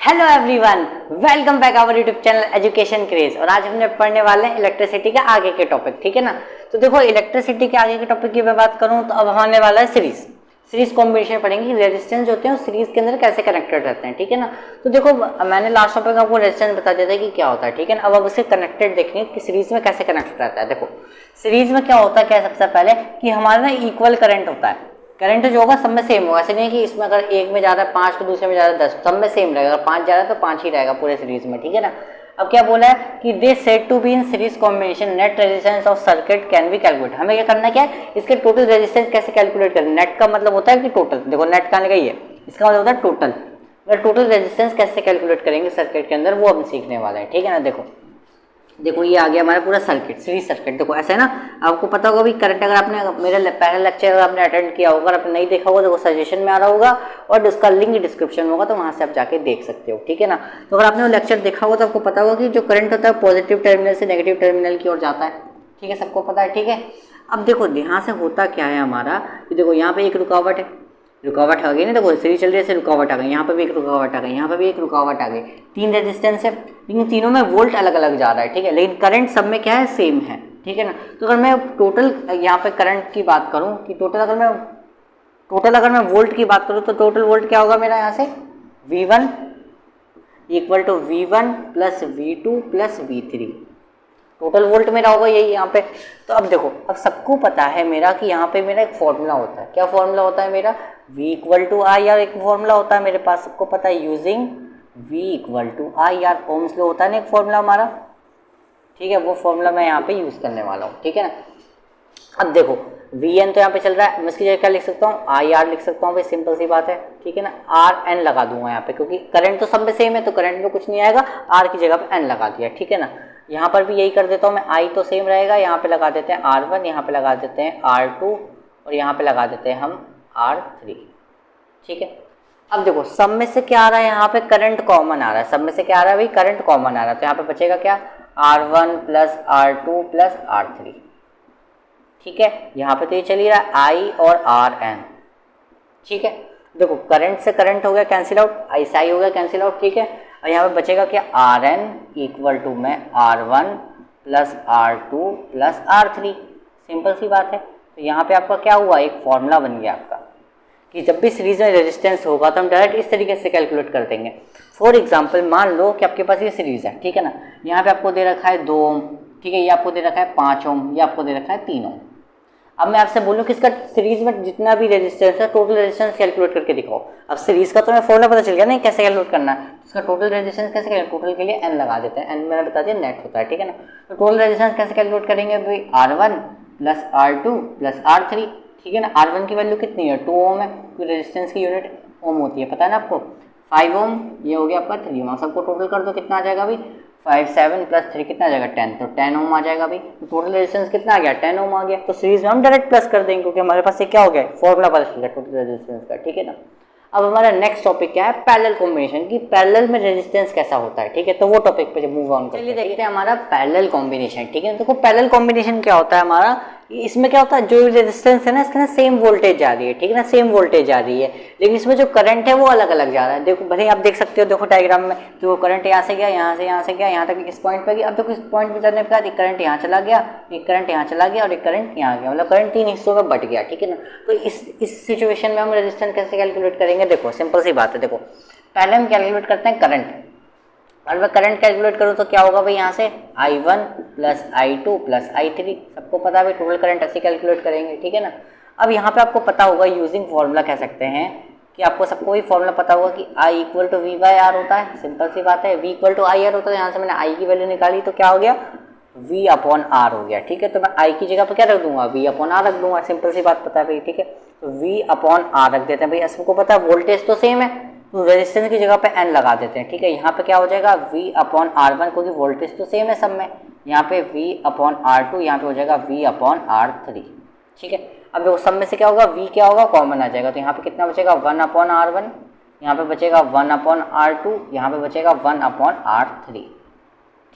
Hello everyone, welcome back our YouTube channel Education Craze. और आज हमने पढ़ने वाले हैं इलेक्ट्रिसिटी के आगे के टॉपिक, ठीक है ना। तो देखो, इलेक्ट्रिसिटी के आगे के टॉपिक की मैं बात करूं तो अब आने वाला है सीरीज कॉम्बिनेशन पढ़ेंगे। रेजिस्टेंस जो होते हैं सीरीज के अंदर कैसे कनेक्टेड रहते हैं, ठीक है ना। तो देखो, मैंने लास्ट टॉपिक में आपको रेजिस्टेंस बता दिया था कि क्या होता है, ठीक है ना। अब उससे कनेक्टेड देखेंगे कि सीरीज में कैसे कनेक्ट रहता है। देखो, सीरीज में क्या होता है, क्या सबसे पहले कि हमारा ना इक्वल करंट होता है। करंट जो होगा सब में सेम होगा, ऐसे नहीं कि इसमें अगर एक में ज्यादा 5 तो दूसरे में ज्यादा 10, सब में सेम रहेगा। अगर 5 ज्यादा तो 5 ही रहेगा पूरे सीरीज में, ठीक है ना। अब क्या बोला है कि they said to be in series combination net resistance of circuit can be calculate. हमें क्या करना क्या है, इसके टोटल रेजिस्टेंस कैसे कैलकुलेट करें। नेट का मतलब होता है कि टोटल, देखो नेट का ही है, इसका मतलब होता है टोटल। अगर टोटल रेजिस्टेंस कैसे कैलकुलेट करेंगे सर्किट के अंदर, वो हम सीखने वाले हैं, ठीक है ना। देखो ये आ गया हमारा पूरा सर्किट, सीरीज सर्किट। देखो ऐसा है ना, आपको पता होगा भी करंट, अगर आपने मेरा पहला लेक्चर अगर आपने अटेंड किया होगा, अगर आपने नहीं देखा होगा तो वो सजेशन में आ रहा होगा और उसका लिंक डिस्क्रिप्शन में होगा, तो वहां से आप जाके देख सकते हो, ठीक है ना। तो अगर आपने वो लेक्चर देखा होगा तो आपको पता होगा कि जो करंट होता है पॉजिटिव टर्मिनल से नेगेटिव टर्मिनल की ओर जाता है, ठीक है, सबको पता है, ठीक है। अब देखो यहाँ से होता क्या है हमारा कि देखो यहाँ पे एक रुकावट है, रुकावट आ गई ना। देखो सीरीज चल रही है, रुकावट आ गई, यहाँ पे भी एक रुकावट आ गई, यहाँ पे भी एक रुकावट आ गई, 3 रेजिस्टेंस है, लेकिन तीनों में वोल्ट अलग अलग जा रहा है, ठीक है, लेकिन करंट सब में क्या है, सेम है, ठीक है ना। तो अगर मैं टोटल यहाँ पे करंट की बात करूँ कि टोटल अगर मैं वोल्ट की बात करूँ तो टोटल वोल्ट क्या होगा मेरा यहाँ से, V1 equal to V1 plus V2 plus V3, total volt मेरा होगा यही यहाँ पे। तो अब देखो, अब सबको पता है मेरा कि यहाँ पे मेरा एक फॉर्मूला होता है। क्या फॉर्मूला होता है मेरा, V equal to I R, एक फॉर्मूला होता है मेरे पास, सबको पता है, using V equal to I R, Ohm's law होता है ना एक फॉर्मूला हमारा, ठीक है। वो फॉर्मूला मैं यहाँ पे यूज करने वाला हूँ, ठीक है ना। अब देखो Vn तो यहाँ पे चल रहा है, मैं इसकी जगह क्या लिख सकता हूँ, आई आर लिख सकता हूँ भाई, सिंपल सी बात है, ठीक है ना। आर एन लगा दूंगा यहाँ पे, क्योंकि करंट तो सब में सेम है तो करंट में कुछ नहीं आएगा, आर की जगह पे एन लगा दिया, ठीक है ना। यहाँ पर भी यही कर देता हूँ मैं, आई तो सेम रहेगा, यहाँ पे लगा देते हैं R1, यहाँ पे लगा देते हैं R2 और यहाँ पे लगा देते हैं हम R3, ठीक है। अब देखो सब में से क्या आ रहा है, यहाँ पे करंट कॉमन आ रहा है, सब में से क्या आ रहा है भाई, करंट कॉमन आ रहा है, तो यहाँ पे बचेगा क्या, R1 plus R2 plus R3, ठीक है। यहाँ पे तो ये चल ही रहा है आई और Rn, ठीक है। देखो करंट से करंट हो गया कैंसिल आउट, आई से आई हो गया कैंसिल आउट, ठीक है। और यहाँ पे बचेगा क्या, Rn इक्वल टू में R1 plus R2 plus R3, simple सी बात है। तो यहाँ पे आपका क्या हुआ, एक फॉर्मूला बन गया आपका कि जब भी सीरीज में रेजिस्टेंस होगा तो हम डायरेक्ट इस तरीके से कैलकुलेट कर देंगे। फॉर एग्जांपल मान लो कि आपके पास ये सीरीज है, ठीक है ना। यहाँ पे आपको दे रखा है 2 ओम, ठीक है, ये आपको दे रखा है 5 ओम, ये आपको दे रखा है 3 ओम। अब मैं आपसे बोलूँ कि इसका सीरीज में जितना भी रेजिस्टेंस है टोटल रेजिस्टेंस कैलकुलेट करके दिखाओ। अब सीरीज का तो मैं फॉर्मूला पता चल गया नहीं कैसे कैलकुलेट करना है, इसका टोटल रेजिस्टेंस कैसे कैलकुलेट, टोटल के लिए एन लगा देते हैं, एन मैंने बता दिया नेट होता है, ठीक है ना। तो टोटल रेजिस्टेंस कैसे कैलकुलेट करेंगे भाई, R1 plus R2 plus R3, ठीक है ना। R1 की वैल्यू कितनी है, 2 ओम है, क्योंकि रेजिस्टेंस की यूनिट ओम होती है, पता है ना आपको। 5 ओम, ये हो गया आपका 3 ओम, सबको टोटल कर दो, कितना आ जाएगा भाई, 5 7 प्लस 3 कितना आ जाएगा 10, तो 10 ओम आ जाएगा भाई। तो टोटल रेजिस्टेंस कितना आ गया, 10 ओम आ गया। तो सीरीज में हम डायरेक्ट प्लस कर देंगे क्योंकि हमारे पास ये क्या हो गया, फॉर्मूला पता चल गया टोटल रेजिस्टेंस का, ठीक है ना। अब हमारा नेक्स्ट टॉपिक क्या है, पैरेलल कॉम्बिनेशन, की पैरेलल में रेजिस्टेंस कैसा होता है, ठीक है। तो वो टॉपिक पे मूव ऑन करते हैं, चलिए देखते हैं हमारा पैरेलल कॉम्बिनेशन, ठीक है। देखो पैरेलल कॉम्बिनेशन क्या होता है हमारा, इसमें क्या होता है, जो रेजिस्टेंस है ना इसके ना सेम वोल्टेज जा रही है, ठीक है ना, सेम वोल्टेज जा रही है, लेकिन इसमें जो करंट है वो अलग अलग जा रहा है। देखो भले आप देख सकते हो, देखो डायग्राम में, जो करंट यहाँ से गया, यहाँ से गया, यहाँ तक इस पॉइंट पे गया। अब देखो इस पॉइंट पे जाने के बाद एक करंट यहाँ चला गया, एक करंट यहाँ चला गया और एक करंट यहाँ गया, मतलब करंट 3 हिस्सों में बट गया, ठीक है ना। तो इस सिचुएशन में हम रेजिस्टेंस कैसे कैलकुलेट करेंगे, देखो सिंपल सी बात है। देखो पहले हम कैलकुलेट करते हैं करंट, और मैं करंट कैलकुलेट करूँ तो क्या होगा भाई, यहाँ से I1 plus I2 plus I3, सबको पता है भाई टोटल करंट ऐसे कैलकुलेट करेंगे, ठीक है ना। अब यहाँ पे आपको पता होगा, यूजिंग फॉर्मूला कह सकते हैं कि आपको सबको ही फॉर्मूला पता होगा कि I equal to V by R होता है, सिंपल सी बात है। V equal to I R होता है, यहाँ से मैंने I की वैल्यू निकाली तो क्या हो गया, V अपॉन आर हो गया, ठीक है। तो मैं I की जगह पर क्या रख दूंगा, V अपॉन आर रख दूंगा, सिंपल सी बात पता है भाई, ठीक है। तो V अपॉन आर रख देते हैं भाई, सबको पता है वोल्टेज तो सेम है तो रेजिस्टेंस की जगह पे एन लगा देते हैं, ठीक है। यहाँ पे क्या हो जाएगा, V अपॉन R1, क्योंकि वोल्टेज तो सेम है सब में, यहाँ पे V अपॉन R2, यहाँ पे हो जाएगा V अपॉन R3, ठीक है। अब देखो सब में से क्या होगा, V क्या होगा, कॉमन आ जाएगा, तो यहाँ पे कितना बचेगा, 1 अपॉन R1, यहाँ पे बचेगा 1 अपॉन R2, यहाँ पे बचेगा 1 अपॉन R3,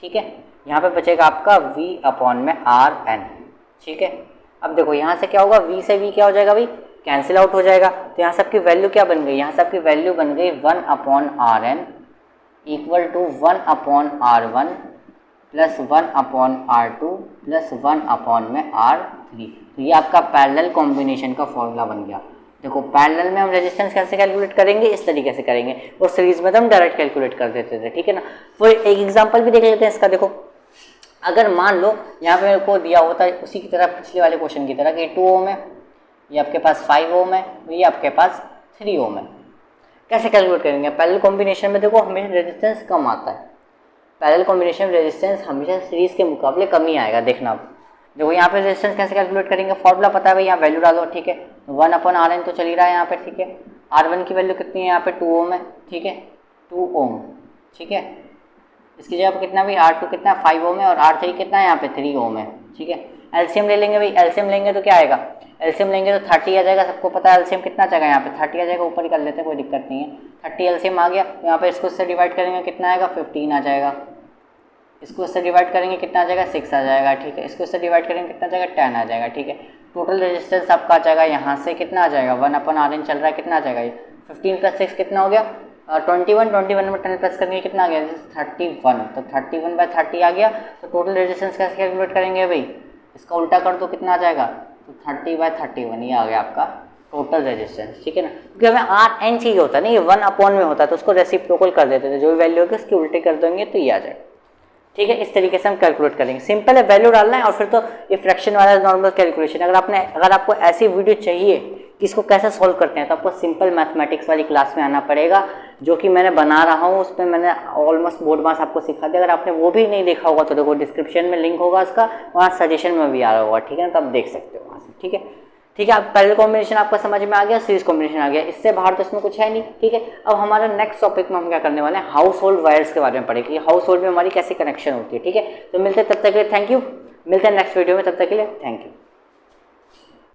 ठीक है। यहाँ पे बचेगा आपका V अपॉन में Rn, ठीक है। अब देखो यहाँ से क्या होगा, V से V क्या हो जाएगा भाई, कैंसिल आउट हो जाएगा, तो यहाँ सबकी वैल्यू क्या बन गई, यहाँ सबकी वैल्यू बन गई 1 upon Rn equal to 1/R1 plus 1/R2 plus 1/R3। तो ये आपका पैरेलल कॉम्बिनेशन का फॉर्मूला बन गया। देखो पैरेलल में हम रेजिस्टेंस कैसे कैलकुलेट करेंगे, इस तरीके से करेंगे, और सीरीज में तो हम डायरेक्ट कैलकुलेट कर देते थे, ठीक है ना। फिर एक एग्जांपल भी देख लेते हैं इसका। देखो अगर मान लो यहाँ पे मेरे को दिया होता है उसी की तरह, पिछले वाले क्वेश्चन की तरह कि 2 ओम है, ये आपके पास 5 ओम है, ये आपके पास 3 ओम है। कैसे कैलकुलेट करेंगे? पैरेलल कॉम्बिनेशन में देखो हमेशा रेजिस्टेंस कम आता है, पैरेलल कॉम्बिनेशन में रेजिस्टेंस हमेशा सीरीज के मुकाबले कम ही आएगा। देखना अब देखो यहाँ पे रेजिस्टेंस कैसे कैलकुलेट करेंगे, फॉर्मूला पता है भाई, यहाँ वैल्यू डालो, ठीक है। 1/Rn तो चल ही रहा है यहाँ पे, ठीक है। R1 की वैल्यू कितनी है यहाँ पे, 2 ओम है, ठीक है, 2 ओम, ठीक है। इसकी जगह पर कितना भाई, R2 कितना है, 5 ओम है, और R3 कितना है यहाँ पे, 3 ओम है, ठीक है। एलसीएम ले लेंगे भाई, एलसीएम लेंगे तो क्या आएगा, एलसीएम लेंगे तो 30 आ जाएगा। सबको पता है एलसीएम कितना आ जाएगा यहाँ पे, 30 आ जाएगा, ऊपर ही कर लेते हैं, कोई दिक्कत नहीं है। 30 एलसीएम आ गया, तो यहाँ पे इसको इससे डिवाइड करेंगे कितना आएगा, 15 आ जाएगा। इसको इससे डिवाइड करेंगे कितना आ जाएगा, 6 आ जाएगा, ठीक है। इसको इससे डिवाइड करेंगे कितना आ जाएगा, 10 आ जाएगा, ठीक है। टोटल रेजिस्टेंस आपका आ जाएगा यहाँ से कितना आ जाएगा, 1/Rn चल रहा है, कितना आ जाएगा ये 15 + 6 कितना हो गया, 21 में 10 प्लस करेंगे कितना आ गया, 31। तो 31/30 आ गया। तो टोटल रेजिस्टेंस कैसे कैलकुलेट करेंगे भाई, इसका उल्टा कर दो, कितना आ जाएगा, तो 30/31 ये आ गया आपका टोटल रेजिस्टेंस, ठीक है ना। क्योंकि हमें Rn चाहिए होता है ना, ये 1 में होता है, तो उसको रेसिप्रोकल कर देते थे, जो भी वैल्यू होगी उसकी उल्टे कर देंगे तो ये आ जाएगा, ठीक है। इस तरीके से हम कैलकुलेट करेंगे, सिंपल है, वैल्यू डालना है और फिर तो ये फ्रैक्शन वाला नॉर्मल कैलकुलेशन। अगर आपको ऐसी वीडियो चाहिए कि इसको कैसे सॉल्व करते हैं, तो आपको सिंपल मैथमेटिक्स वाली क्लास में आना पड़ेगा, जो कि मैंने बना रहा हूँ, उसमें मैंने ऑलमोस्ट बोर्ड मास आपको सिखा दिया। अगर आपने वो भी नहीं देखा होगा तो देखो डिस्क्रिप्शन में लिंक होगा उसका, वहाँ सजेशन में भी आ रहा होगा, ठीक है ना, तो आप देख सकते हो वहाँ से, ठीक है। ठीक है, अब पैरेलल कॉम्बिनेशन आपका समझ में आ गया, सीरीज कॉम्बिनेशन आ गया, इससे बाहर तो इसमें कुछ है नहीं, ठीक है। अब हमारा नेक्स्ट टॉपिक में हम क्या करने वाले हैं, हाउस होल्ड वायर्स के बारे में पढ़ेंगे, हाउस होल्ड में हमारी कैसे कनेक्शन होती है, ठीक है। तो मिलते हैं तब तक के लिए, थैंक यू। मिलते हैं नेक्स्ट वीडियो में, तब तक के लिए थैंक यू।